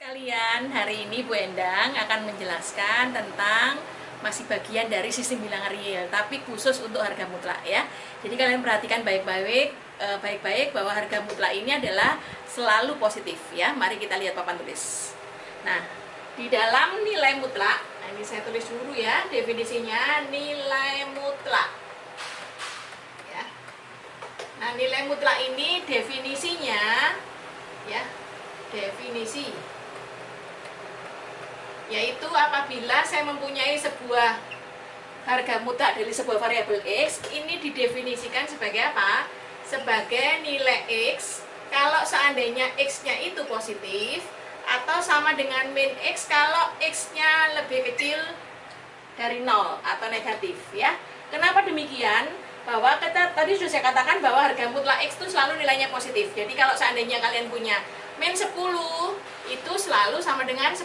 Sekalian, hari ini Bu Endang akan menjelaskan tentang masih bagian dari sistem bilangan real, tapi khusus untuk harga mutlak ya. Jadi kalian perhatikan baik-baik bahwa harga mutlak ini adalah selalu positif ya. Mari kita lihat papan tulis. Nah, di dalam nilai mutlak, nah ini saya tulis dulu ya definisinya nilai mutlak. Ya. Nah, nilai mutlak ini definisinya ya, definisi yaitu apabila saya mempunyai sebuah harga mutlak dari sebuah variabel X, ini didefinisikan sebagai apa? Sebagai nilai X kalau seandainya X-nya itu positif atau sama dengan min X kalau X-nya lebih kecil dari 0 atau negatif ya. Kenapa demikian? Bahwa tadi sudah saya katakan bahwa harga mutlak X itu selalu nilainya positif. Jadi kalau seandainya kalian punya min 10 itu selalu sama dengan 10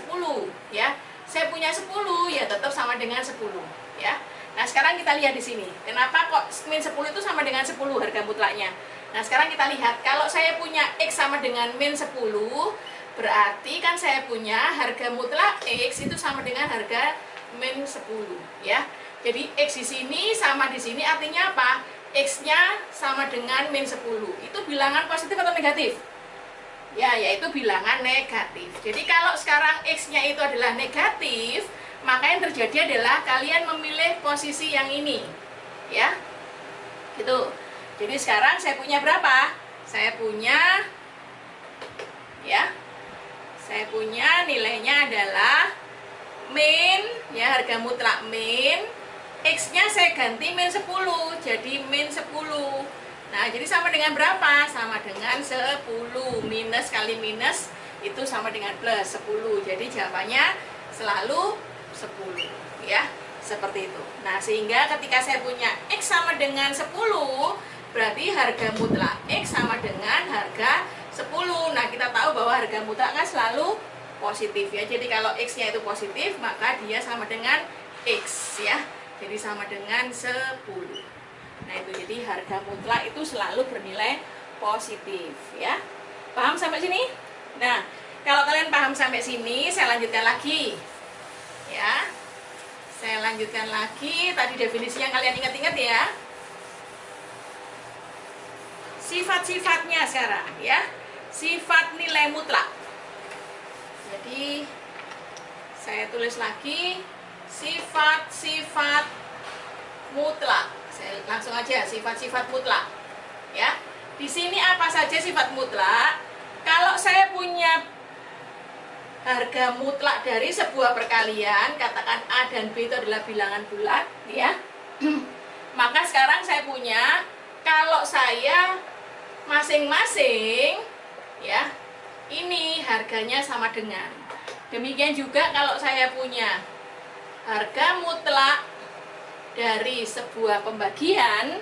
ya. Saya punya 10 ya tetap sama dengan 10 ya. Nah, sekarang kita lihat di sini. Kenapa kok min 10 itu sama dengan 10 harga mutlaknya? Nah, sekarang kita lihat kalau saya punya X sama dengan min 10, berarti kan saya punya harga mutlak X itu sama dengan harga min 10 ya. Jadi X di sini sama di sini artinya apa? X-nya sama dengan min 10. Itu bilangan positif atau negatif? Ya, yaitu bilangan negatif. Jadi kalau sekarang X-nya itu adalah negatif, maka yang terjadi adalah kalian memilih posisi yang ini. Ya. Gitu. Jadi sekarang saya punya berapa? Saya punya nilainya adalah min, ya harga mutlak min. X-nya saya ganti min 10, jadi min 10. Nah, jadi sama dengan berapa? Sama dengan 10. Minus kali minus itu sama dengan plus 10. Jadi jawabannya selalu 10 ya. Seperti itu. Nah, sehingga ketika saya punya X sama dengan 10, berarti harga mutlak X sama dengan harga 10. Nah, kita tahu bahwa harga mutlak kan selalu positif ya. Jadi kalau X-nya itu positif, maka dia sama dengan X ya. Jadi sama dengan 10. Nah, itu jadi harga mutlak itu selalu bernilai positif ya. Paham sampai sini? Nah, kalau kalian paham sampai sini, saya lanjutkan lagi. Ya. Saya lanjutkan lagi tadi definisi yang kalian ingat-ingat ya. Sifat-sifatnya sekarang ya. Sifat nilai mutlak. Jadi saya tulis lagi sifat-sifat mutlak. Saya langsung aja sifat-sifat mutlak. Ya. Di sini apa saja sifat mutlak? Kalau saya punya harga mutlak dari sebuah perkalian, katakan A dan B itu adalah bilangan bulat, ya. Maka sekarang saya punya kalau saya masing-masing ya, ini harganya sama dengan. Demikian juga kalau saya punya harga mutlak dari sebuah pembagian,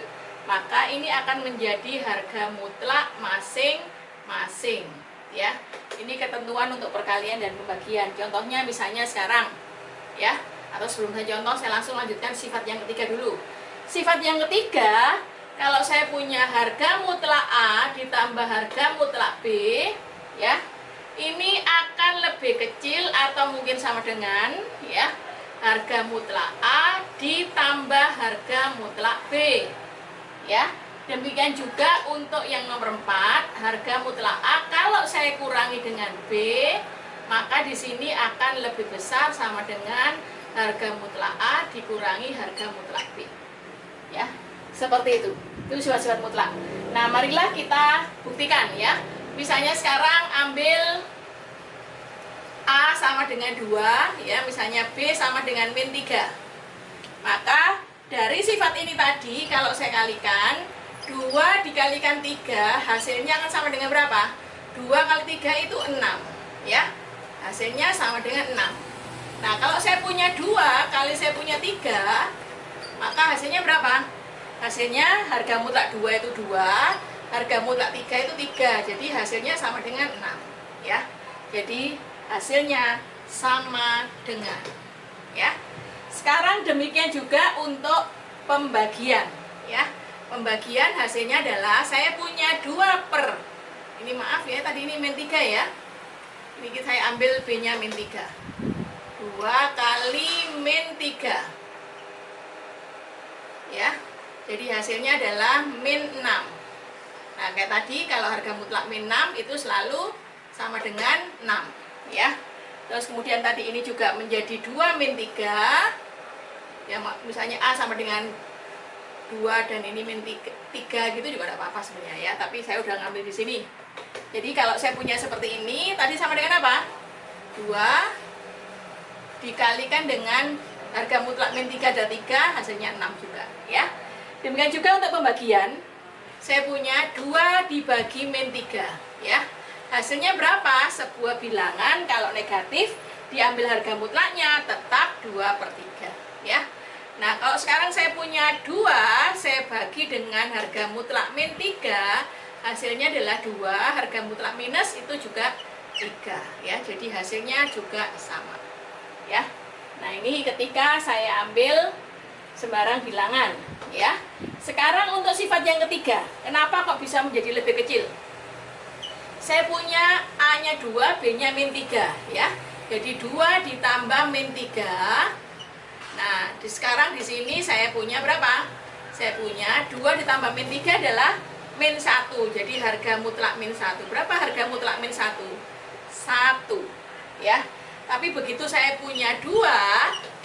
maka ini akan menjadi harga mutlak masing-masing ya. Ini ketentuan untuk perkalian dan pembagian. Contohnya misalnya sekarang ya, atau sebelum saya contoh saya langsung lanjutkan sifat yang ketiga dulu. Sifat yang ketiga, kalau saya punya harga mutlak A ditambah harga mutlak B ya, ini akan lebih kecil atau mungkin sama dengan ya harga mutlak A ditambah harga mutlak B ya. Demikian juga untuk yang nomor 4, harga mutlak A kalau saya kurangi dengan B, maka di sini akan lebih besar sama dengan harga mutlak A dikurangi harga mutlak B ya. Seperti itu sifat-sifat mutlak. Nah, marilah kita buktikan ya. Misalnya sekarang ambil A sama dengan 2 ya, misalnya B sama dengan min 3. Maka dari sifat ini tadi kalau saya kalikan 2 dikalikan 3 hasilnya akan sama dengan berapa? 2 kali 3 itu 6 ya. Hasilnya sama dengan 6. Nah, kalau saya punya 2 kali saya punya 3, maka hasilnya berapa? Hasilnya harga mutlak 2 itu 2, harga mutlak 3 itu 3. Jadi hasilnya sama dengan 6 ya. Jadi hasilnya sama dengan ya. Sekarang demikian juga untuk pembagian ya. Pembagian hasilnya adalah saya punya 2 per, ini maaf ya, tadi ini min 3 ya. Ini saya ambil B-nya min 3. 2 kali min 3. Ya. Jadi hasilnya adalah min 6. Nah, kayak tadi kalau harga mutlak min 6 itu selalu sama dengan 6, ya. Terus kemudian tadi ini juga menjadi 2 min 3. Ya, misalnya A sama dengan 2 dan ini min 3 gitu juga tidak apa-apa sebenarnya ya, tapi saya udah ngambil di sini. Jadi kalau saya punya seperti ini, tadi sama dengan apa? 2 dikalikan dengan harga mutlak min 3 dan 3, hasilnya 6 juga, ya. Demikian juga untuk pembagian, saya punya 2 dibagi min 3, ya. Hasilnya berapa? Sebuah bilangan kalau negatif diambil harga mutlaknya tetap 2/3, ya. Nah, kalau sekarang saya punya 2, saya bagi dengan harga mutlak min 3, hasilnya adalah 2, harga mutlak minus itu juga 3, ya. Jadi hasilnya juga sama, ya. Nah, ini ketika saya ambil sembarang bilangan, ya. Sekarang untuk sifat yang ketiga, kenapa kok bisa menjadi lebih kecil? Saya punya A-nya 2, B-nya min 3, ya. Jadi 2 ditambah min 3. Nah, sekarang di sini saya punya berapa? Saya punya 2 ditambah min 3 adalah min 1. Jadi harga mutlak min 1. Berapa harga mutlak min 1? 1, ya. Tapi begitu saya punya 2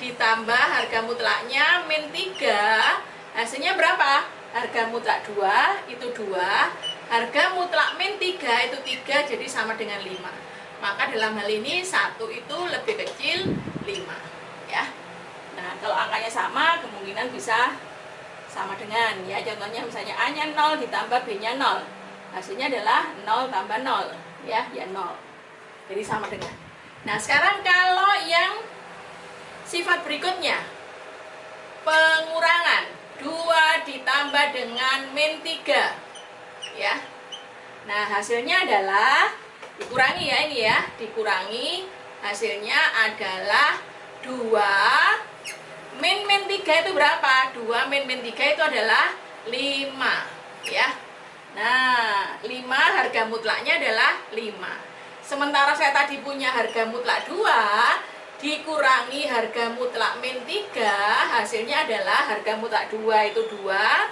ditambah harga mutlaknya min 3, hasilnya berapa? Harga mutlak 2 itu 2, harga mutlak min 3 itu 3, jadi sama dengan 5. Maka dalam hal ini 1 itu lebih kecil 5, ya. Nah, kalau angkanya sama, kemungkinan bisa sama dengan, ya. Contohnya misalnya A-nya 0 ditambah B-nya 0. Hasilnya adalah 0 tambah 0, ya 0. Jadi sama dengan. Nah, sekarang kalau yang sifat berikutnya, pengurangan 2 ditambah dengan min 3, ya. Nah, hasilnya adalah dikurangi, ya, ini ya, dikurangi, hasilnya adalah 2 min 3 itu berapa? 2 min 3 itu adalah 5, ya. Nah, 5 harga mutlaknya adalah 5. Sementara saya tadi punya harga mutlak 2 dikurangi harga mutlak min 3, hasilnya adalah harga mutlak 2 itu 2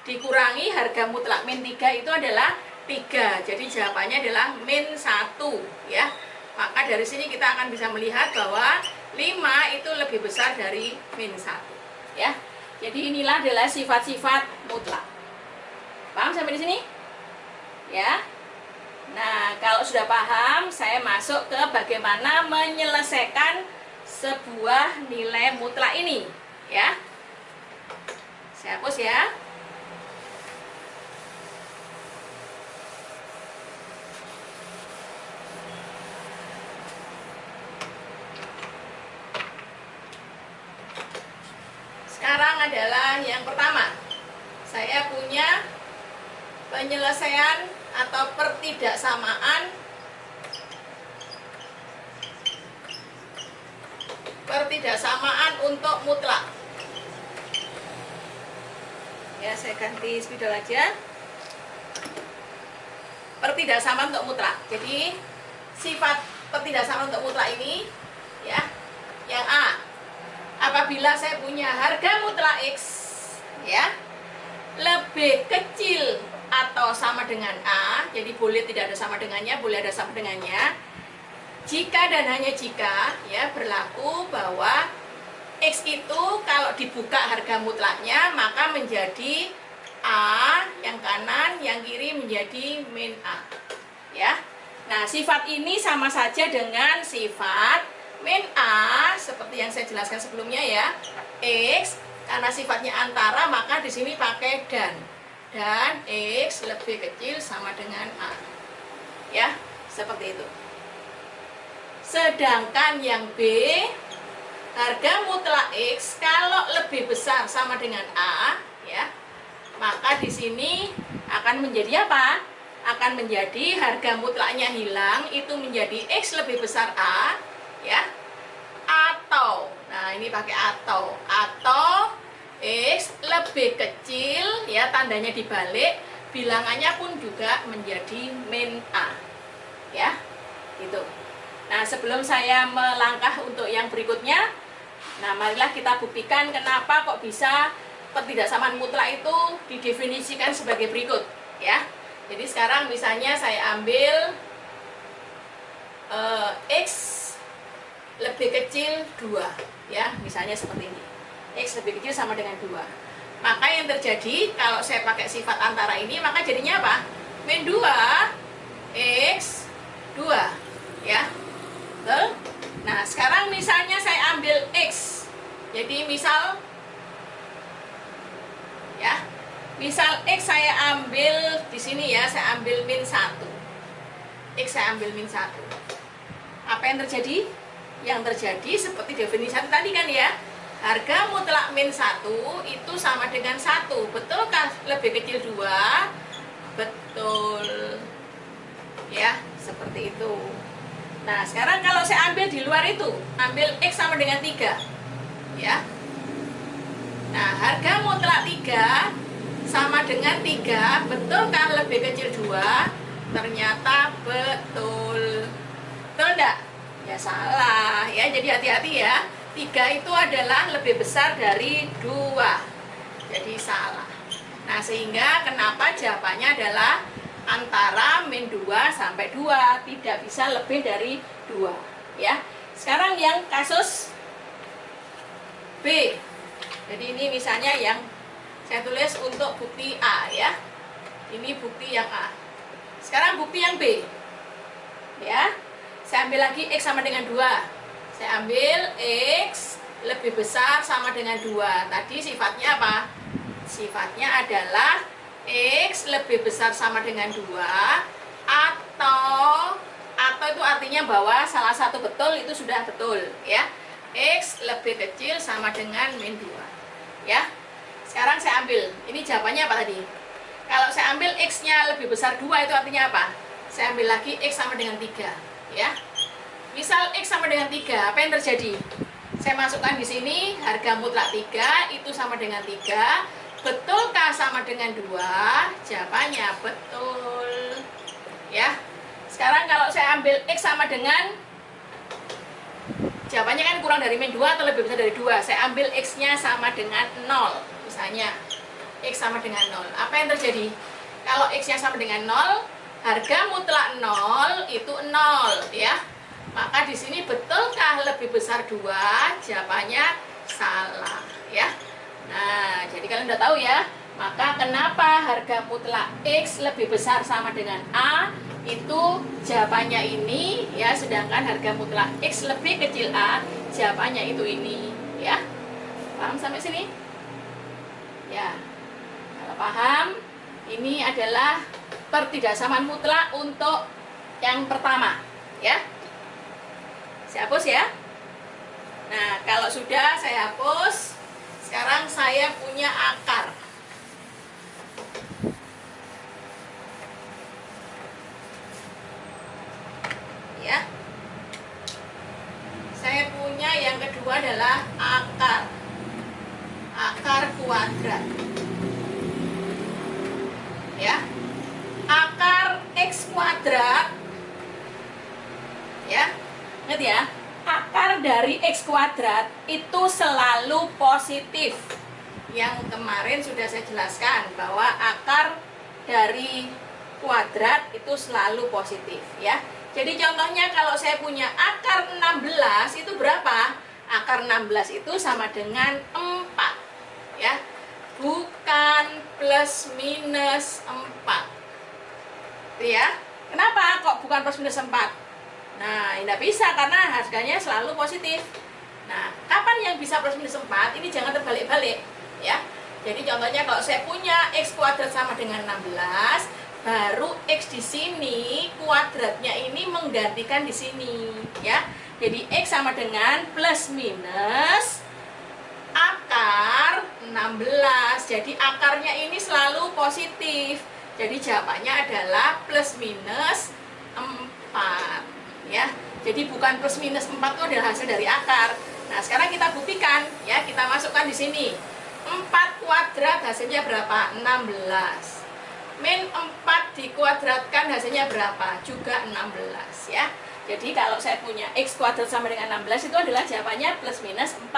dikurangi harga mutlak min 3 itu adalah 3. Jadi jawabannya adalah min 1, ya. Maka dari sini kita akan bisa melihat bahwa 5 itu lebih besar dari min 1, ya. Jadi inilah adalah sifat-sifat mutlak. Paham sampai di sini? Ya. Nah, kalau sudah paham, saya masuk ke bagaimana menyelesaikan sebuah nilai mutlak ini, ya. Saya hapus, ya. Sekarang adalah yang pertama. Saya punya penyelesaian atau pertidaksamaan untuk mutlak. Ya, saya ganti spidol aja. Pertidaksamaan untuk mutlak. Jadi sifat pertidaksamaan untuk mutlak ini, ya, yang A, apabila saya punya harga mutlak X, ya, lebih kecil atau sama dengan A, jadi boleh tidak ada sama dengannya, boleh ada sama dengannya. Jika dan hanya jika, ya, berlaku bahwa X itu kalau dibuka harga mutlaknya maka menjadi A, yang kanan, yang kiri menjadi min A, ya. Nah, sifat ini sama saja dengan sifat min A seperti yang saya jelaskan sebelumnya, ya. X karena sifatnya antara maka di sini pakai dan X lebih kecil sama dengan A, ya, seperti itu. Sedangkan yang B, harga mutlak X kalau lebih besar sama dengan A, ya, maka di sini akan menjadi apa? Akan menjadi harga mutlaknya hilang, itu menjadi X lebih besar A, ya, atau, nah ini pakai atau X lebih kecil, ya, tandanya dibalik, bilangannya pun juga menjadi min A, ya, gitu. Nah, sebelum saya melangkah untuk yang berikutnya, nah marilah kita buktikan kenapa kok bisa ketidaksamaan mutlak itu didefinisikan sebagai berikut, ya. Jadi sekarang misalnya saya ambil X lebih kecil 2, ya, misalnya seperti ini. X lebih kecil sama dengan 2. Maka yang terjadi kalau saya pakai sifat antara ini, maka jadinya apa? Min 2 X 2, ya. Betul? Nah, sekarang misalnya saya ambil X. Jadi misal, ya, misal X saya ambil di sini, ya, saya ambil min 1. X saya ambil min 1. Apa yang terjadi? Yang terjadi seperti definisi tadi kan, ya. Harga mutlak min 1 itu sama dengan 1. Betulkah lebih kecil 2? Betul. Ya, seperti itu. Nah, sekarang kalau saya ambil di luar itu, ambil X sama dengan 3. Ya. Nah, harga mutlak 3 sama dengan 3. Betulkah lebih kecil 2? Ternyata betul. Betul enggak? Ya salah, ya. Jadi hati-hati, ya. 3 itu adalah lebih besar dari 2. Jadi salah. Nah, sehingga kenapa jawabannya adalah antara min 2 sampai 2, tidak bisa lebih dari 2, ya. Sekarang yang kasus B. Jadi ini misalnya yang saya tulis untuk bukti A, ya. Ini bukti yang A. Sekarang bukti yang B. Ya. Saya ambil lagi X sama dengan 2. Saya ambil X lebih besar sama dengan 2. Tadi sifatnya apa? Sifatnya adalah X lebih besar sama dengan 2, atau itu artinya bahwa salah satu betul itu sudah betul, ya. X lebih kecil sama dengan min 2, ya. Sekarang saya ambil, ini jawabannya apa tadi? Kalau saya ambil X-nya lebih besar 2 itu artinya apa? Saya ambil lagi X sama dengan 3, ya. Misal X sama dengan 3, apa yang terjadi? Saya masukkan di sini harga mutlak 3 itu sama dengan 3. Betulkah sama dengan 2? Jawabannya betul. Ya. Sekarang kalau saya ambil X sama dengan, jawabannya kan kurang dari min 2 atau lebih besar dari 2. Saya ambil X-nya sama dengan 0. Misalnya X sama dengan 0. Apa yang terjadi? Kalau X-nya sama dengan 0, harga mutlak 0 itu 0, ya. Maka di sini betulkah lebih besar 2? Jawabannya salah, ya. Nah, jadi kalian udah tahu, ya. Maka kenapa harga mutlak X lebih besar sama dengan A? Itu jawabannya ini, ya. Sedangkan harga mutlak X lebih kecil A, jawabannya itu ini, ya. Paham sampai sini? Ya. Kalau paham, ini adalah pertidaksamaan mutlak untuk yang pertama, ya. Saya hapus, ya. Nah, kalau sudah saya hapus, sekarang saya punya akar. Ya. Saya punya yang kedua adalah akar. Akar kuadrat. Ya. Akar X kuadrat. Ya. Ingat, ya, akar dari X kuadrat itu selalu positif. Yang kemarin sudah saya jelaskan bahwa akar dari kuadrat itu selalu positif, ya. Jadi contohnya kalau saya punya akar 16 itu berapa? Akar 16 itu sama dengan 4, ya. Bukan plus minus 4. Ya. Kenapa kok bukan plus minus 4? Nah, tidak bisa karena harganya selalu positif. Nah, kapan yang bisa plus minus 4? Ini jangan terbalik-balik, ya. Jadi contohnya kalau saya punya X kuadrat sama dengan 16, baru X di sini kuadratnya ini menggantikan di sini, ya. Jadi X sama dengan plus minus akar 16. Jadi akarnya ini selalu positif. Jadi jawabannya adalah plus minus 4. Ya, jadi bukan plus minus 4 itu adalah hasil dari akar. Nah, sekarang kita buktikan, ya. Kita masukkan di sini 4 kuadrat hasilnya berapa? 16. Min 4 dikuadratkan hasilnya berapa? Juga 16, ya. Jadi kalau saya punya X kuadrat sama dengan 16 itu adalah jawabannya plus minus 4.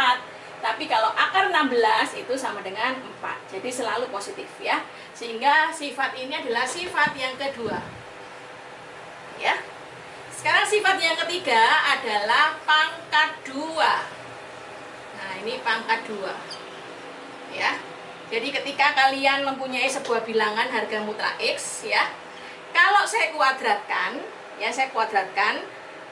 Tapi kalau akar 16 itu sama dengan 4. Jadi selalu positif ya. Sehingga sifat ini adalah sifat yang kedua. Ya. Sekarang sifat yang ketiga adalah pangkat 2. Nah, ini pangkat 2. Ya. Jadi ketika kalian mempunyai sebuah bilangan harga mutlak X ya. Kalau saya kuadratkan, ya saya kuadratkan.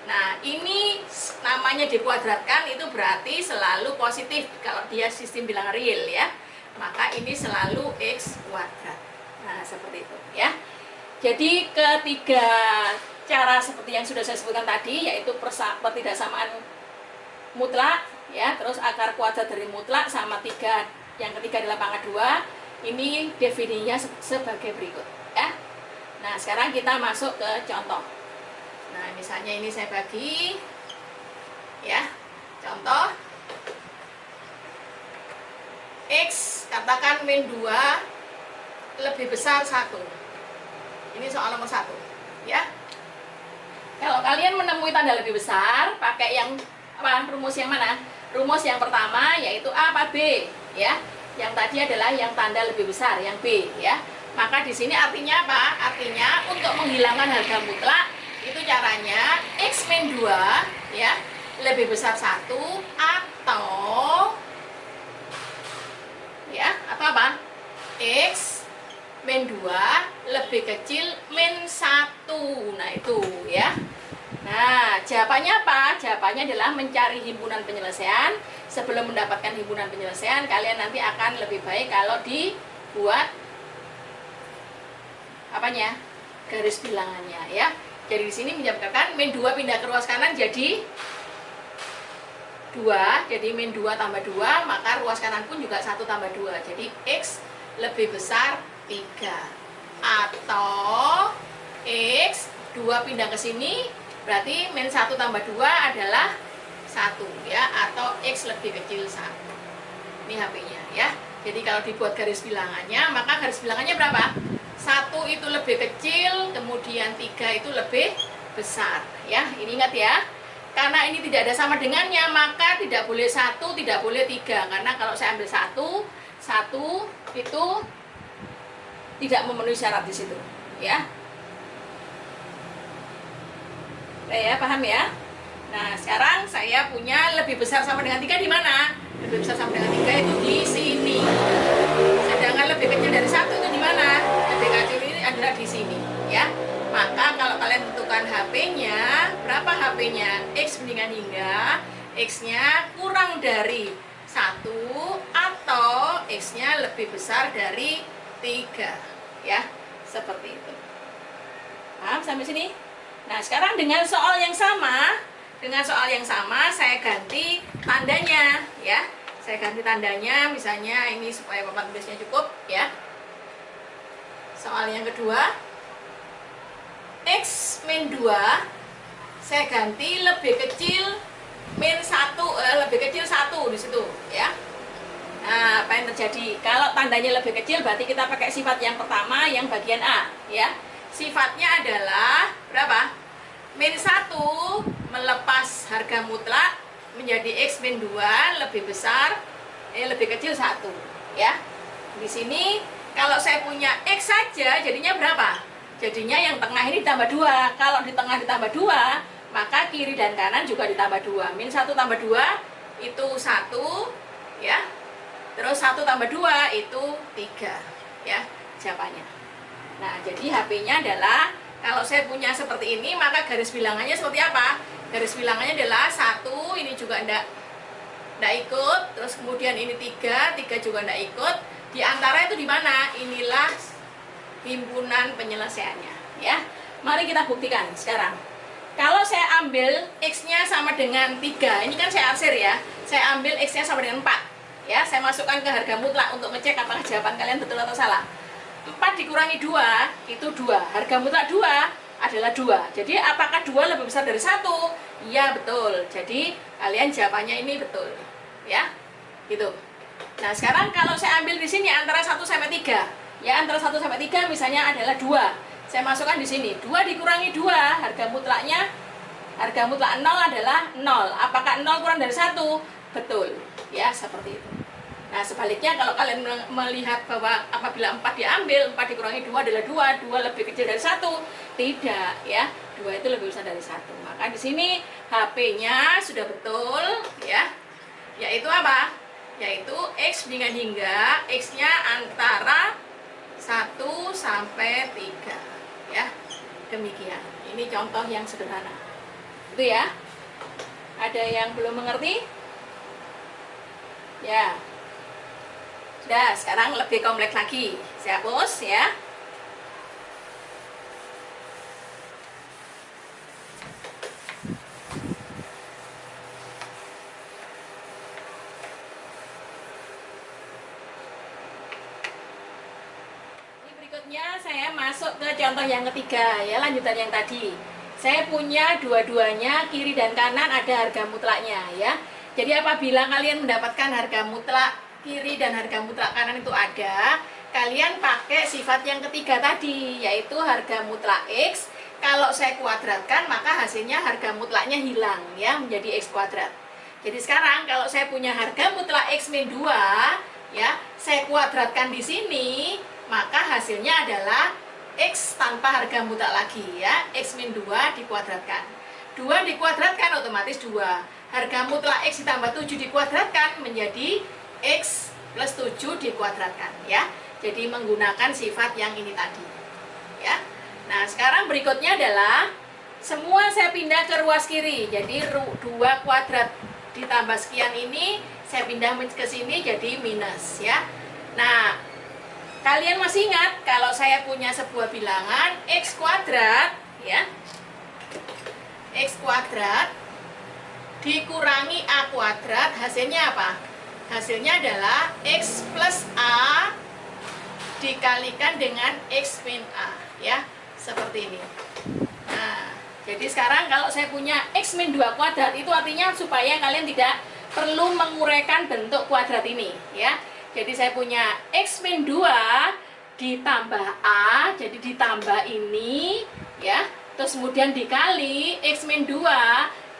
Nah, ini namanya dikuadratkan itu berarti selalu positif kalau dia sistem bilangan real ya. Maka ini selalu X kuadrat. Nah, seperti itu ya. Jadi ketiga cara seperti yang sudah saya sebutkan tadi yaitu pertidaksamaan mutlak ya, terus akar kuadrat dari mutlak sama 3, yang ketiga adalah pangkat 2. Ini definisinya sebagai berikut ya. Nah, sekarang kita masuk ke contoh. Nah, misalnya ini saya bagi ya. Contoh X katakan min 2 lebih besar 1. Ini soal nomor 1 ya. Kalau kalian menemui tanda lebih besar, pakai yang apa? Rumus yang mana? Rumus yang pertama yaitu A apa B ya. Yang tadi adalah yang tanda lebih besar, yang B ya. Maka di sini artinya apa? Artinya untuk menghilangkan harga mutlak itu caranya X min 2 ya lebih besar 1 atau ya, atau apa? X min 2 lebih kecil min 1. Nah, itu ya. Nah, jawabannya apa? Jawabannya adalah mencari himpunan penyelesaian. Sebelum mendapatkan himpunan penyelesaian, kalian nanti akan lebih baik kalau dibuat apanya? Garis bilangannya ya. Jadi di sini menjawabkan min 2 pindah ke ruas kanan jadi 2. Jadi min 2 tambah 2, maka ruas kanan pun juga 1 tambah 2. Jadi X lebih besar 3. Atau X 2 pindah ke sini berarti min 1 tambah 2 adalah 1 ya, atau X lebih kecil 1. Ini HP-nya ya. Jadi kalau dibuat garis bilangannya, maka garis bilangannya berapa? 1 itu lebih kecil, kemudian 3 itu lebih besar ya. Ini ingat ya. Karena ini tidak ada sama dengannya, maka tidak boleh 1, tidak boleh 3. Karena kalau saya ambil 1 itu tidak memenuhi syarat di situ ya. Oke ya, paham ya? Nah, sekarang saya punya lebih besar sama dengan 3 di mana? Lebih besar sama dengan 3 itu di sini. Sedangkan lebih kecil dari 1 itu di mana? Lebih kecil ini adalah di sini, ya. Maka kalau kalian tentukan HP-nya, berapa HP-nya? X mendingan hingga X-nya kurang dari 1 atau X-nya lebih besar dari 3, ya. Seperti itu. Paham sampai sini? Nah, sekarang dengan soal yang sama, saya ganti tandanya, ya. Saya ganti tandanya, misalnya ini supaya papan tulisnya cukup, ya. Soal yang kedua, X min 2, saya ganti lebih kecil min 1, lebih kecil 1 di situ, ya. Nah, apa yang terjadi? Kalau tandanya lebih kecil, berarti kita pakai sifat yang pertama, yang bagian A, ya. Sifatnya adalah berapa? Min 1 melepas harga mutlak menjadi X min 2 lebih besar, lebih kecil 1, ya. Di sini kalau saya punya X saja jadinya berapa? Jadinya yang tengah ini ditambah 2. Kalau di tengah ditambah 2, maka kiri dan kanan juga ditambah 2. Min 1 tambah 2 itu 1, ya. Terus 1 tambah 2 itu 3, ya, jawabannya. Nah, jadi HP-nya adalah kalau saya punya seperti ini, maka garis bilangannya seperti apa? Garis bilangannya adalah 1, ini juga enggak ikut, terus kemudian ini 3 juga enggak ikut. Di antara itu di mana? Inilah himpunan penyelesaiannya, ya. Mari kita buktikan sekarang. Kalau saya ambil X-nya sama dengan 3, ini kan saya arsir ya. Saya ambil X-nya sama dengan 4. Ya, saya masukkan ke harga mutlak untuk ngecek apakah jawaban kalian betul atau salah. 4 dikurangi 2 itu 2. Harga mutlak 2 adalah 2. Jadi apakah 2 lebih besar dari 1? Iya, betul. Jadi kalian jawabannya ini betul. Ya. Gitu. Nah, sekarang kalau saya ambil di sini antara 1 sampai 3. Ya, antara 1 sampai 3 misalnya adalah 2. Saya masukkan di sini. 2 dikurangi 2, harga mutlaknya Harga mutlak 0 adalah 0. Apakah 0 kurang dari 1? Betul. Ya, seperti itu. Nah, sebaliknya kalau kalian melihat bahwa apabila 4 diambil, 4 dikurangi 2 adalah 2, 2 lebih kecil dari 1. Tidak, ya. 2 itu lebih besar dari 1. Maka di sini HP-nya sudah betul, ya. Yaitu apa? Yaitu X dengan hingga, X-nya antara 1 sampai 3, ya. Demikian. Ini contoh yang sederhana. Itu ya. Ada yang belum mengerti? Ya. Sudah, sekarang lebih kompleks lagi. Saya hapus ya. Ini berikutnya saya masuk ke contoh yang ketiga ya, lanjutan yang tadi. Saya punya dua-duanya, kiri dan kanan ada harga mutlaknya ya. Jadi apabila kalian mendapatkan harga mutlak kiri dan harga mutlak kanan itu ada, kalian pakai sifat yang ketiga tadi, yaitu harga mutlak X. Kalau saya kuadratkan, maka hasilnya harga mutlaknya hilang ya, menjadi X kuadrat. Jadi sekarang kalau saya punya harga mutlak X min 2 ya, saya kuadratkan di sini, maka hasilnya adalah X tanpa harga mutlak lagi ya, X min 2 dikuadratkan. 2 dikuadratkan otomatis 2. Harga mutlak X ditambah 7 dikuadratkan menjadi X plus 7 dikuadratkan ya. Jadi menggunakan sifat yang ini tadi ya. Nah sekarang berikutnya adalah semua saya pindah ke ruas kiri. Jadi 2 kuadrat ditambah sekian ini saya pindah ke sini jadi minus ya. Nah kalian masih ingat kalau saya punya sebuah bilangan X kuadrat ya, X kuadrat dikurangi A kuadrat, hasilnya apa? Hasilnya adalah X plus A dikalikan dengan X min A ya, seperti ini. Nah, jadi sekarang kalau saya punya X min 2 kuadrat, itu artinya supaya kalian tidak perlu menguraikan bentuk kuadrat ini ya. Jadi saya punya X min 2 ditambah A, jadi ditambah ini ya, terus kemudian dikali X min 2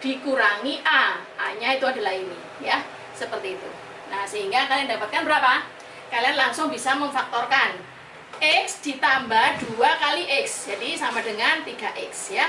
dikurangi A, A-nya itu adalah ini ya, seperti itu. Nah, sehingga kalian dapatkan berapa? Kalian langsung bisa memfaktorkan. X ditambah 2 kali X, jadi sama dengan 3X ya.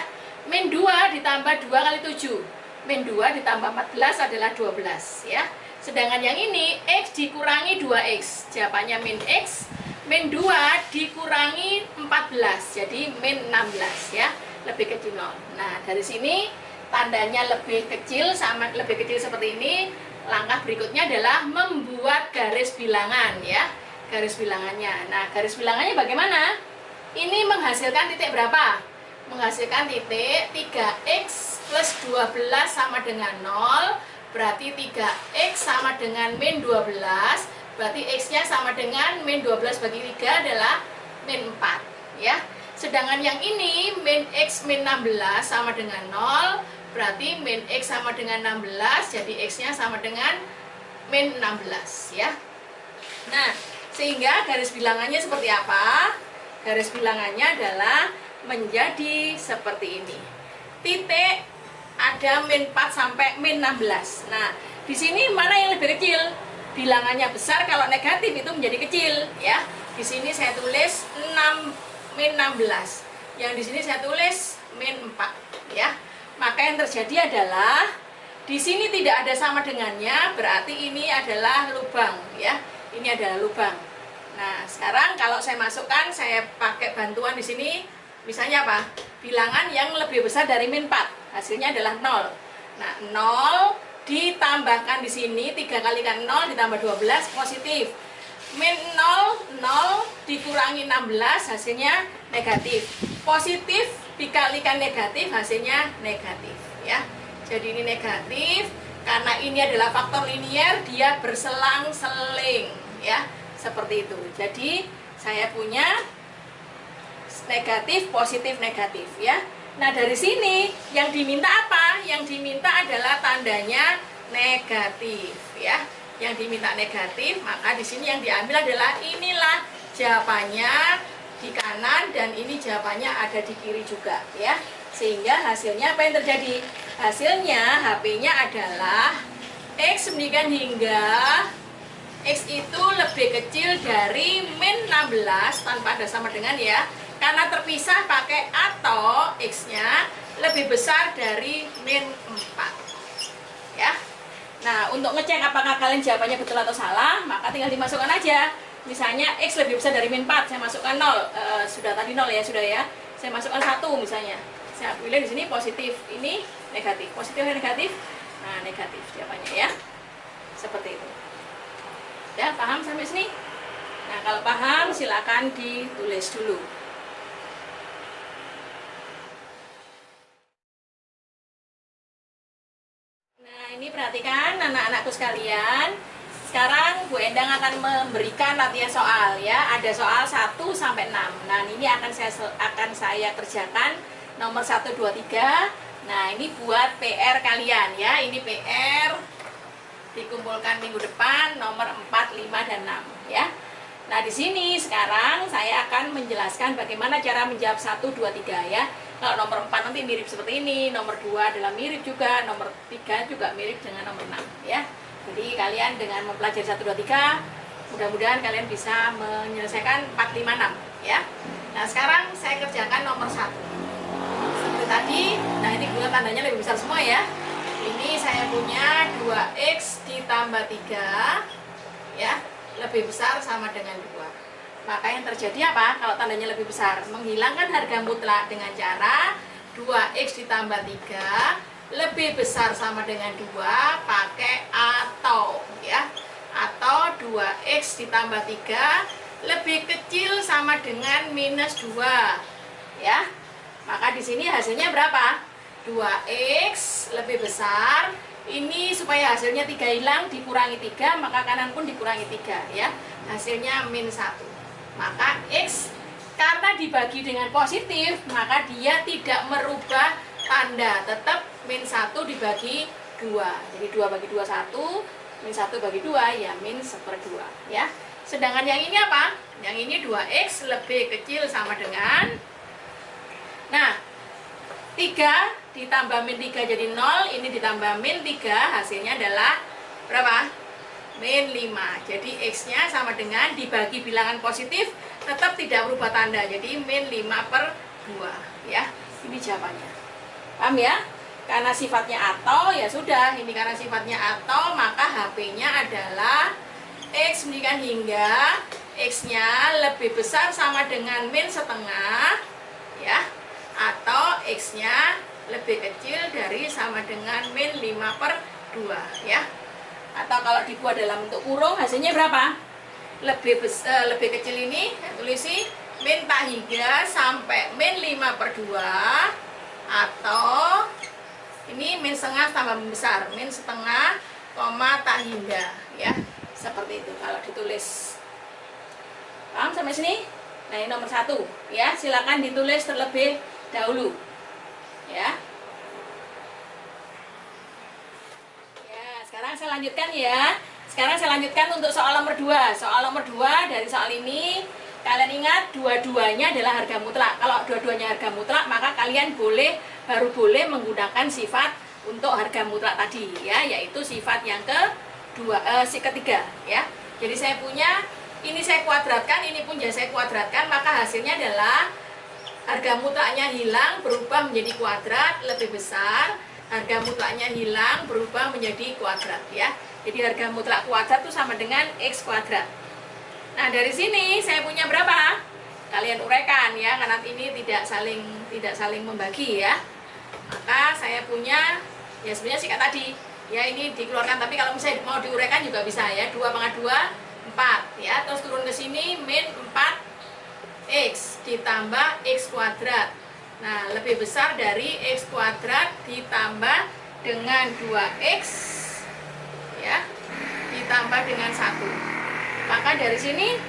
Min 2 ditambah 2 kali 7. Min 2 ditambah 14 adalah 12 ya. Sedangkan yang ini, X dikurangi 2X, jawabannya min X. Min 2 dikurangi 14, jadi min 16 ya. Lebih kecil 0. Nah, dari sini tandanya lebih kecil, sama lebih kecil seperti ini. Langkah berikutnya adalah membuat garis bilangan ya, garis bilangannya. Nah, garis bilangannya bagaimana? Ini menghasilkan titik berapa? Menghasilkan titik 3X plus 12 sama dengan 0, berarti 3X sama dengan min 12, berarti X-nya sama dengan min 12 bagi 3 adalah min 4 ya. Sedangkan yang ini min X min 16 sama dengan 0, berarti min X sama dengan 16, jadi X-nya sama dengan min 16 ya. Nah, sehingga garis bilangannya seperti apa? Garis bilangannya adalah menjadi seperti ini. Titik ada min 4 sampai min 16. Nah, di sini mana yang lebih kecil? Bilangannya besar, kalau negatif itu menjadi kecil ya. Di sini saya tulis 6 min 16. Yang di sini saya tulis min 4 ya. Maka yang terjadi adalah di sini tidak ada sama dengannya, berarti ini adalah lubang ya. Ini adalah lubang. Nah, sekarang kalau saya masukkan, saya pakai bantuan di sini, misalnya apa? Bilangan yang lebih besar dari min 4. Hasilnya adalah 0. Nah, 0 ditambahkan di sini 3 kalikan 0 ditambah 12 positif. Min 0, 0 dikurangi 16 hasilnya negatif. Positif dikalikan negatif hasilnya negatif ya. Jadi ini negatif karena ini adalah faktor linier, dia berselang-seling ya, seperti itu. Jadi saya punya negatif positif negatif ya. Nah, dari sini yang diminta apa? Yang diminta adalah tandanya negatif ya. Yang diminta negatif, maka di sini yang diambil adalah inilah jawabannya di kanan dan ini jawabannya ada di kiri juga ya. Sehingga hasilnya apa yang terjadi? Hasilnya HP-nya adalah X meningkat hingga X itu lebih kecil dari min 16 tanpa ada sama dengan ya. Karena terpisah pakai atau X-nya lebih besar dari min 4 ya. Nah, untuk ngecek apakah kalian jawabannya betul atau salah, maka tinggal dimasukkan aja. Misalnya X lebih besar dari min 4, saya masukkan 0. Sudah tadi 0 ya, sudah ya. Saya masukkan 1 misalnya. Saya pilih di sini positif, ini negatif. Positif atau negatif? Nah, negatif jawabannya ya. Seperti itu. Udah paham sampai sini? Nah, kalau paham silakan ditulis dulu. Nah, ini perhatikan anak-anakku sekalian. Sekarang Bu Endang akan memberikan latihan soal ya. Ada soal 1 sampai 6. Nah, ini akan saya kerjakan nomor 1 2 3. Nah, ini buat PR kalian ya. Ini PR dikumpulkan minggu depan nomor 4, 5 dan 6 ya. Nah, di sini sekarang saya akan menjelaskan bagaimana cara menjawab 1 2 3 ya. Kalau nomor 4 nanti mirip seperti ini, nomor 2 adalah mirip juga, nomor 3 juga mirip dengan nomor 6 ya. Jadi kalian dengan mempelajari 1 2 3 mudah-mudahan kalian bisa menyelesaikan 4 5 6 ya. Nah, sekarang saya kerjakan nomor 1. Seperti tadi, nah ini gula tandanya lebih besar semua ya. Ini saya punya 2x ditambah 3 ya, lebih besar sama dengan 2. Maka yang terjadi apa? Kalau tandanya lebih besar, menghilangkan harga mutlak dengan cara 2x ditambah 3 lebih besar sama dengan 2 pakai atau ya. Atau 2x ditambah 3 lebih kecil sama dengan minus 2 ya. Maka di sini hasilnya berapa? 2x lebih besar. Ini supaya hasilnya 3 hilang dikurangi 3, maka kanan pun dikurangi 3 ya. Hasilnya min 1. Maka x karena dibagi dengan positif, maka dia tidak merubah tanda, tetap min 1 dibagi 2. Jadi 2 bagi 2 1, min 1 bagi 2 ya min 1/2 ya. Sedangkan yang ini apa? Yang ini 2x lebih kecil sama dengan, nah 3 ditambah min 3 jadi 0, ini ditambah min 3 hasilnya adalah berapa? Min 5. Jadi x-nya sama dengan dibagi bilangan positif tetap tidak berubah tanda, jadi min 5/2 ya. Ini jawabannya. Paham ya? Karena sifatnya atau ya sudah, ini karena sifatnya atau maka HP-nya adalah x meningkat hingga x-nya lebih besar sama dengan min setengah ya, atau x-nya lebih kecil dari sama dengan min 5/2 ya. Atau kalau dibuat dalam bentuk kurung hasilnya berapa? Lebih kecil ini tulisi min tak hingga sampai min 5/2 atau ini min setengah tambah min besar, min setengah koma tak hingga ya. Seperti itu kalau ditulis. Paham sampai sini? Nah, ini nomor 1 ya, silakan ditulis terlebih dahulu ya. Ya, sekarang saya lanjutkan ya. Sekarang saya lanjutkan untuk soal nomor 2. Soal nomor 2 dari soal ini kalian ingat dua-duanya adalah harga mutlak. Kalau dua-duanya harga mutlak, maka kalian baru boleh menggunakan sifat untuk harga mutlak tadi ya, yaitu sifat yang ketiga ya. Jadi saya punya ini saya kuadratkan, ini pun saya kuadratkan, maka hasilnya adalah harga mutlaknya hilang berubah menjadi kuadrat lebih besar, harga mutlaknya hilang berubah menjadi kuadrat ya. Jadi harga mutlak kuadrat itu sama dengan x kuadrat. Nah, dari sini saya punya berapa? Kalian uraikan ya, karena ini tidak saling membagi ya. Maka saya punya ya sebenarnya sih kayak tadi ya, ini dikeluarkan, tapi kalau misalnya mau diuraikan juga bisa ya. 2/2 4 ya, terus turun ke sini min 4x ditambah x kuadrat. Nah, lebih besar dari x kuadrat ditambah dengan 2x ya, ditambah dengan 1. Maka dari sini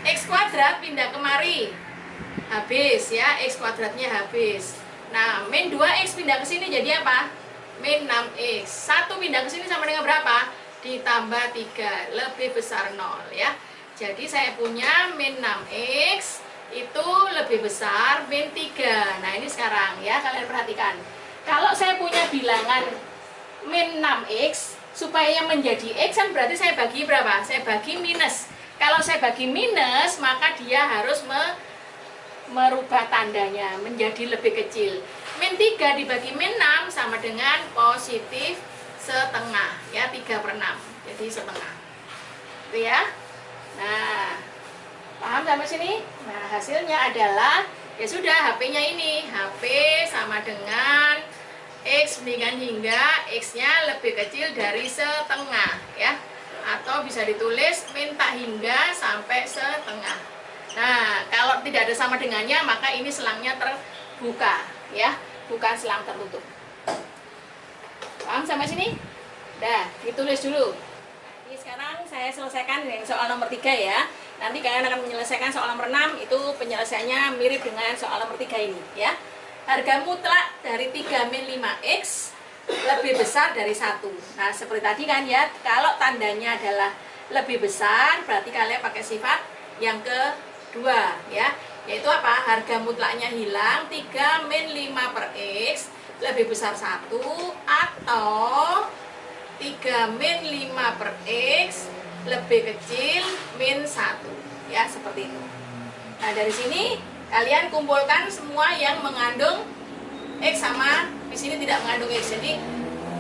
x kuadrat pindah kemari, habis ya, x kuadratnya habis. Nah, min 2x pindah ke sini jadi apa? Min 6x. 1 pindah ke sini sama dengan berapa? Ditambah 3, lebih besar 0 ya. Jadi saya punya min 6x itu lebih besar min 3. Nah ini sekarang ya, kalian perhatikan. Kalau saya punya bilangan min 6x, supaya menjadi x kan berarti saya bagi berapa? Saya bagi minus. Kalau saya bagi minus, maka dia harus merubah tandanya menjadi lebih kecil. Min 3 dibagi min 6 sama dengan positif setengah, ya, 3/6. Jadi setengah. Itu ya. Nah, paham sampai sini? Nah, hasilnya adalah, ya sudah, HP-nya ini. HP sama dengan X meningkat hingga X-nya lebih kecil dari setengah, ya. Atau bisa ditulis min tak hingga sampai setengah. Nah, kalau tidak ada sama dengannya, maka ini selangnya terbuka, ya. Bukan selang tertutup. Paham sampai sini? Dah, ditulis dulu. Jadi sekarang saya selesaikan dengan soal nomor 3 ya. Nanti kalian akan menyelesaikan soal nomor 6, itu penyelesaiannya mirip dengan soal nomor 3 ini ya. Harga mutlak dari 3 min 5x lebih besar dari 1. Nah, seperti tadi kan ya, kalau tandanya adalah lebih besar, berarti kalian pakai sifat yang kedua ya. Yaitu apa? Harga mutlaknya hilang, 3 min 5 per x lebih besar 1, atau 3 min 5 per x lebih kecil min 1 ya, seperti itu. Nah, dari sini kalian kumpulkan semua yang mengandung x sama di sini tidak mengandung x. Jadi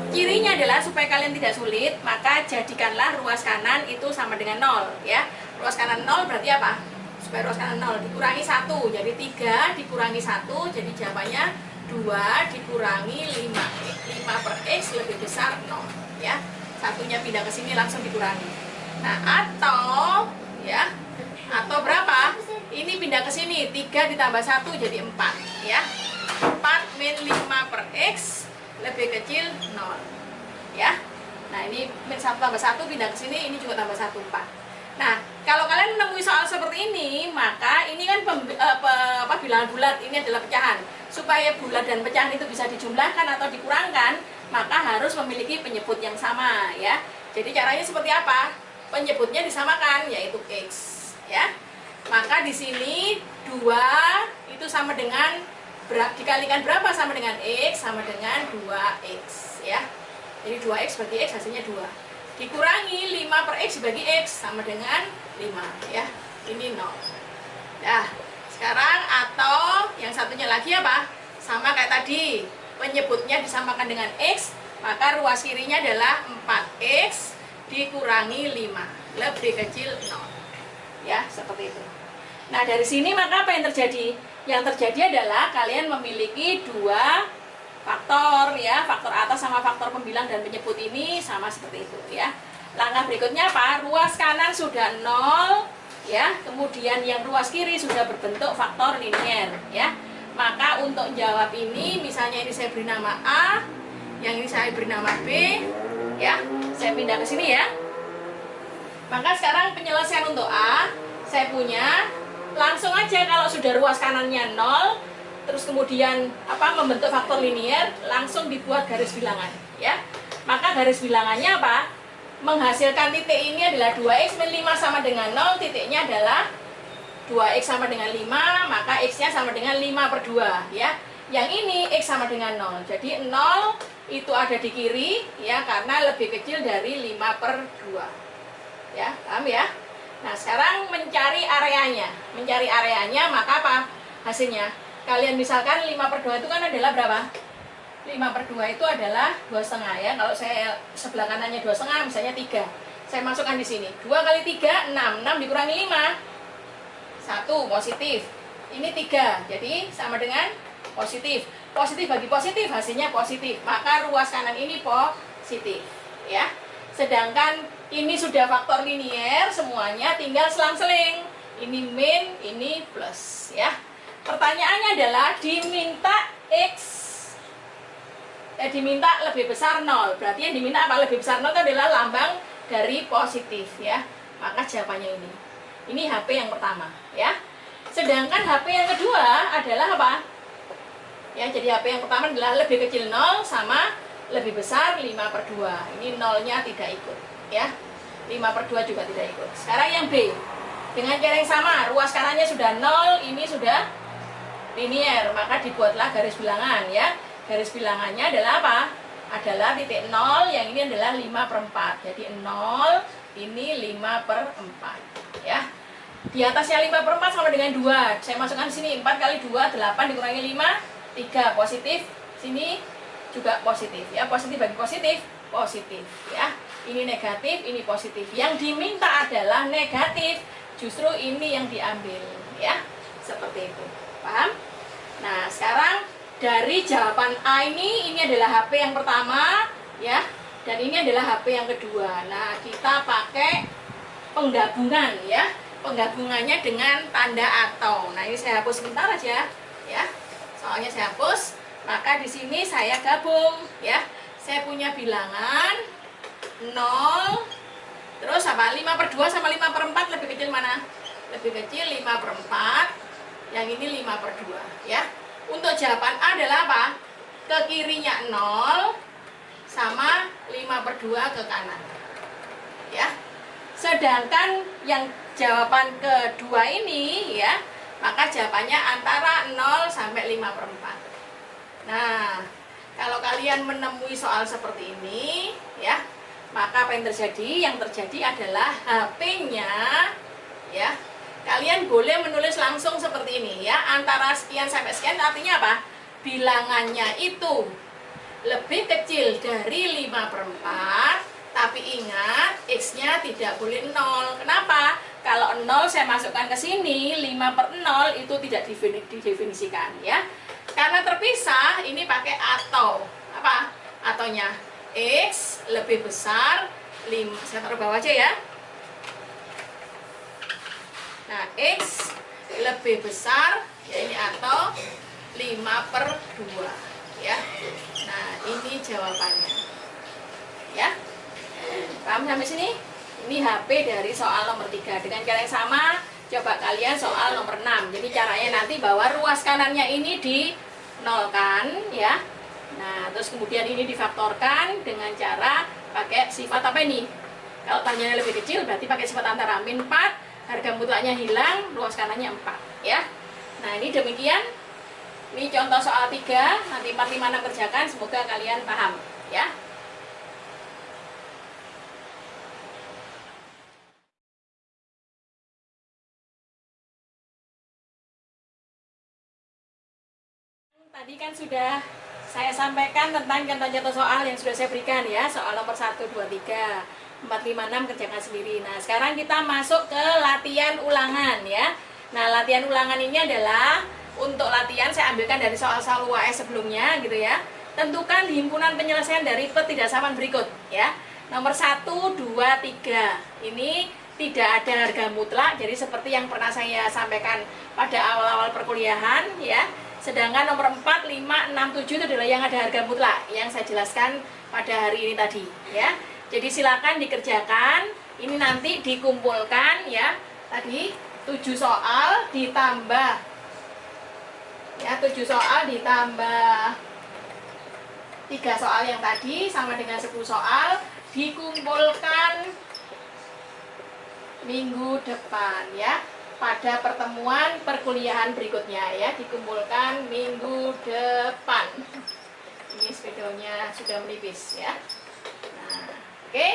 cirinya adalah supaya kalian tidak sulit, maka jadikanlah ruas kanan itu sama dengan 0 ya. Ruas kanan 0 berarti apa? Supaya ruas kanan 0 dikurangi 1, jadi 3 dikurangi 1, jadi jawabannya 2 dikurangi 5 per x lebih besar 0 ya. Satunya pindah ke sini langsung dikurangi. Nah, atau ya, atau berapa? Ini pindah ke sini, 3 ditambah 1 jadi 4 ya. 4 min 5 per x lebih kecil 0 ya. Nah, ini min 1 tambah 1 pindah ke sini, ini juga tambah 1, 4. Nah, kalau kalian menemui soal seperti ini, maka ini kan bilangan bulat, ini adalah pecahan. Supaya bulat dan pecahan itu bisa dijumlahkan atau dikurangkan, maka harus memiliki penyebut yang sama ya. Jadi caranya seperti apa? Penyebutnya disamakan, yaitu x ya. Maka di sini 2 itu sama dengan dikalikan berapa sama dengan x, sama dengan 2x ya. Jadi 2x bagi x hasilnya 2. Dikurangi 5 per x dibagi x sama dengan 5 ya. Ini 0. Nah, sekarang atau yang satunya lagi apa? Sama kayak tadi, penyebutnya disamakan dengan x, maka ruas kirinya adalah 4x dikurangi 5 lebih kecil 0 ya, seperti itu. Nah, dari sini maka apa yang terjadi? Yang terjadi adalah kalian memiliki 2 faktor ya, faktor atas sama faktor pembilang dan penyebut ini sama seperti itu ya. Langkah berikutnya apa? Ruas kanan sudah 0 ya, kemudian yang ruas kiri sudah berbentuk faktor linier ya. Maka untuk jawab ini, misalnya ini saya beri nama A, yang ini saya beri nama B ya. Saya pindah ke sini ya. Maka sekarang penyelesaian untuk A, saya punya langsung aja kalau sudah ruas kanannya 0, terus kemudian membentuk faktor linier, langsung dibuat garis bilangan ya. Maka garis bilangannya apa? Menghasilkan titik ini adalah 2x min 5 sama dengan 0, titiknya adalah 2x sama dengan 5, maka x nya sama dengan 5 per 2 ya. Yang ini x sama dengan 0, jadi 0 itu ada di kiri ya, karena lebih kecil dari 5 per 2 ya, paham ya? Nah, sekarang mencari areanya. Mencari areanya, maka apa hasilnya? Kalian misalkan 5 per 2 itu kan adalah berapa? 5 per 2 itu adalah 2,5 ya. Kalau saya sebelah kanannya 2,5, misalnya 3. Saya masukkan di sini. 2 kali 3, 6. 6 dikurangi 5. 1, positif. Ini 3, jadi sama dengan positif. Positif bagi positif, hasilnya positif. Maka ruas kanan ini positif ya. Sedangkan ini sudah faktor linier semuanya, tinggal selang-seling. Ini min, ini plus ya. Pertanyaannya adalah diminta diminta lebih besar 0. Berarti yang diminta apa? Lebih besar 0 itu adalah lambang dari positif ya. Maka jawabannya ini. Ini HP yang pertama ya. Sedangkan HP yang kedua adalah apa? Ya, jadi HP yang pertama adalah lebih kecil 0 sama lebih besar 5 per 2. Ini 0-nya tidak ikut ya. 5 per 2 juga tidak ikut. Sekarang yang B. Dengan cara yang sama, ruas kanannya sudah 0, ini sudah linier, maka dibuatlah garis bilangan ya. Garis bilangannya adalah apa? Adalah titik 0, yang ini adalah 5/4. Jadi 0, ini 5/4 ya. Di atasnya 5/4 sama dengan 2. Saya masukkan sini 4 kali 2, 8 dikurangi 5, 3 positif. Sini juga positif ya. Positif bagi positif, positif ya. Ini negatif, ini positif. Yang diminta adalah negatif. Justru ini yang diambil ya. Seperti itu. Paham? Nah, sekarang dari jawaban A ini adalah HP yang pertama ya. Dan ini adalah HP yang kedua. Nah, kita pakai penggabungan ya. Penggabungannya dengan tanda atau. Nah, ini saya hapus sebentar aja ya. Soalnya saya hapus, maka di sini saya gabung ya. Saya punya bilangan 0, terus apa? 5/2 sama 5/4 lebih kecil mana? Lebih kecil 5/4. Yang ini 5/2 ya. Untuk jawaban A adalah apa? Ke kirinya 0 sama 5/2 ke kanan ya. Sedangkan yang jawaban kedua ini ya, maka jawabannya antara 0 sampai 5/4. Nah, kalau kalian menemui soal seperti ini ya, maka apa yang terjadi? Yang terjadi adalah HP-nya ya, kalian boleh menulis langsung seperti ini ya, antara sekian sampai sekian. Artinya apa? Bilangannya itu lebih kecil dari 5/4, tapi ingat X-nya tidak boleh 0. Kenapa? Kalau 0 saya masukkan ke sini, 5/0 itu tidak didefinisikan ya. Karena terpisah, ini pakai atau. Apa? Ataunya X lebih besar 5. Saya taruh bawah aja ya. Nah, X lebih besar, ya ini atau 5/2 ya. Nah, ini jawabannya ya. Paham sampai sini? Ini HP dari soal nomor 3. Dengan cara yang sama, coba kalian soal nomor 6. Jadi caranya nanti bahwa ruas kanannya ini dinolkan ya. Nah, terus kemudian ini difaktorkan dengan cara pakai sifat apa ini? Kalau tanyanya lebih kecil berarti pakai sifat antara. -4, harga mutlaknya hilang, ruas kanannya 4 ya. Nah, ini demikian. Ini contoh soal 3, nanti 4, 5, 6 kerjakan, semoga kalian paham ya. Tadi kan sudah saya sampaikan tentang contoh-contoh soal yang sudah saya berikan ya. Soal nomor 1, 2, 3, 4, 5, 6 kerjakan sendiri. Nah, sekarang kita masuk ke latihan ulangan ya. Nah, latihan ulangan ini adalah untuk latihan saya ambilkan dari soal-soal UAS sebelumnya gitu ya. Tentukan himpunan penyelesaian dari petidaksamaan berikut ya. Nomor 1, 2, 3. Ini tidak ada harga mutlak, jadi seperti yang pernah saya sampaikan pada awal-awal perkuliahan ya. Sedangkan nomor 4, 5, 6, 7 itu adalah yang ada harga mutlak yang saya jelaskan pada hari ini tadi ya. Jadi silakan dikerjakan. Ini nanti dikumpulkan ya. Tadi 7 soal ditambah ya, 7 soal ditambah 3 soal yang tadi sama dengan 10 soal, dikumpulkan minggu depan ya. Pada pertemuan perkuliahan berikutnya ya, dikumpulkan minggu depan. Ini spidolnya sudah menipis ya. Nah, oke.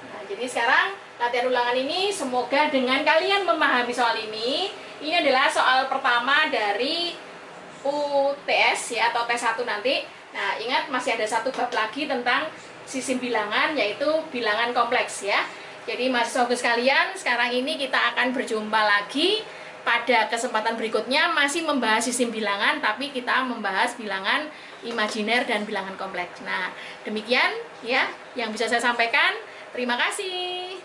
Nah, jadi sekarang latihan ulangan ini semoga dengan kalian memahami soal ini. Ini adalah soal pertama dari UTS ya, atau tes 1 nanti. Nah, ingat masih ada satu bab lagi tentang sistem bilangan, yaitu bilangan kompleks ya. Jadi mahasiswa sekalian, sekarang ini kita akan berjumpa lagi pada kesempatan berikutnya, masih membahas sistem bilangan, tapi kita membahas bilangan imajiner dan bilangan kompleks. Nah, demikian ya yang bisa saya sampaikan. Terima kasih.